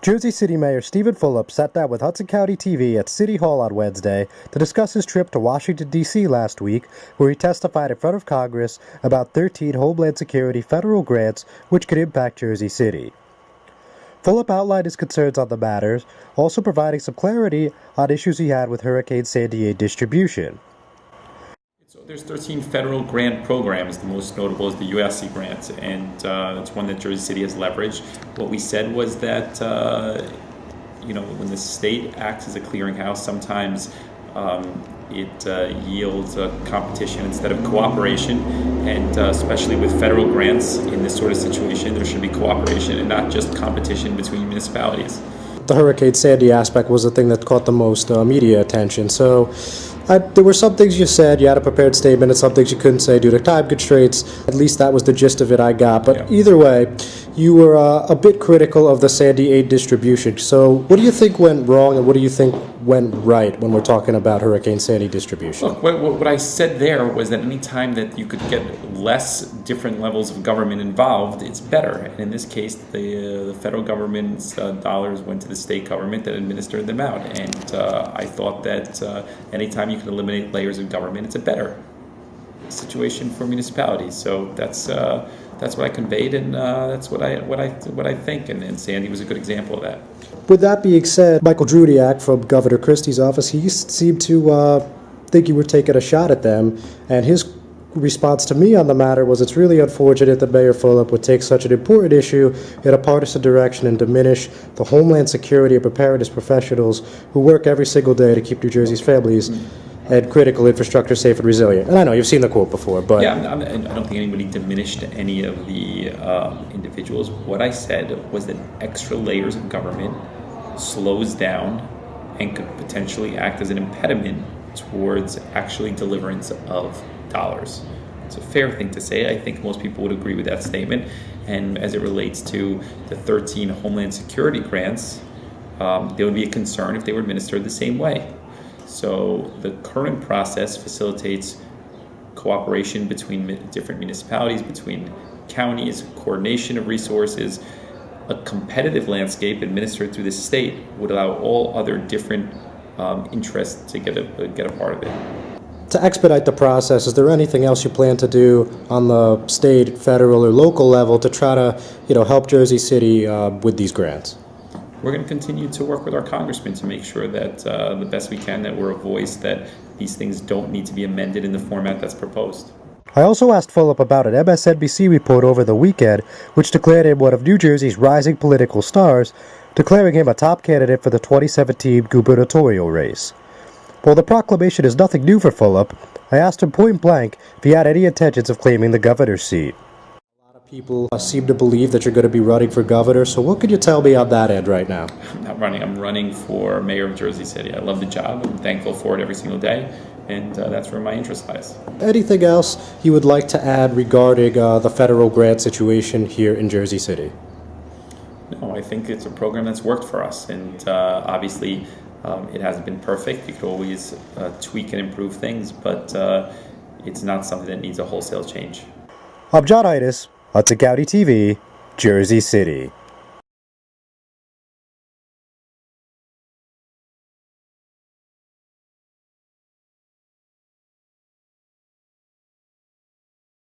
Jersey City Mayor Steven Fulop sat down with Hudson County TV at City Hall on Wednesday to discuss his trip to Washington, D.C. last week, where he testified in front of Congress about 13 Homeland Security federal grants which could impact Jersey City. Fulop outlined his concerns on the matters, also providing some clarity on issues he had with Hurricane Sandy aid distribution. So there's 13 federal grant programs. The most notable is the USC grant, and it's one that Jersey City has leveraged. What we said was that, when the state acts as a clearinghouse, sometimes it yields competition instead of cooperation, and especially with federal grants in this sort of situation, there should be cooperation and not just competition between municipalities. The Hurricane Sandy aspect was the thing that caught the most media attention. So there were some things you said, you had a prepared statement, and some things you couldn't say due to time constraints. At least that was the gist of it I got. But Either way, you were a bit critical of the Sandy aid distribution. So what do you think went wrong, and what do you think went right when we're talking about Hurricane Sandy distribution? Look, what I said there was that any time that you could get less different levels of government involved, it's better. And in this case, the federal government's dollars went to the state government that administered them out. And I thought that anytime you can eliminate layers of government, it's a better situation for municipalities. So that's what I conveyed, and that's what I think. And Sandy was a good example of that. With that being said, Michael Drudiak from Governor Christie's office, he seemed to think you were taking a shot at them, and his response to me on the matter was, it's really unfortunate that Mayor Fulop would take such an important issue in a partisan direction and diminish the homeland security and preparedness professionals who work every single day to keep New Jersey's families and critical infrastructure safe and resilient. And I know you've seen the quote before, but yeah, I don't think anybody diminished any of the individuals. What I said was that extra layers of government slows down and could potentially act as an impediment towards actually deliverance of dollars. It's a fair thing to say. I think most people would agree with that statement. And as it relates to the 13 Homeland Security grants, there would be a concern if they were administered the same way. So the current process facilitates cooperation between different municipalities, between counties, coordination of resources. A competitive landscape administered through the state would allow all other different interests to get a part of it. To expedite the process, is there anything else you plan to do on the state, federal, or local level to try to, help Jersey City with these grants? We're going to continue to work with our congressmen to make sure that the best we can, that we're a voice, that these things don't need to be amended in the format that's proposed. I also asked Fulop about an MSNBC report over the weekend, which declared him one of New Jersey's rising political stars, declaring him a top candidate for the 2017 gubernatorial race. While the proclamation is nothing new for Fulop, I asked him point blank if he had any intentions of claiming the governor's seat. A lot of people seem to believe that you're going to be running for governor, so what could you tell me on that end right now? I'm not running. I'm running for mayor of Jersey City. I love the job. I'm thankful for it every single day, and that's where my interest lies. Anything else you would like to add regarding the federal grant situation here in Jersey City? No, I think it's a program that's worked for us, and obviously it hasn't been perfect. You could always tweak and improve things, but it's not something that needs a wholesale change. I'm John Itis, Hudson County TV, Jersey City.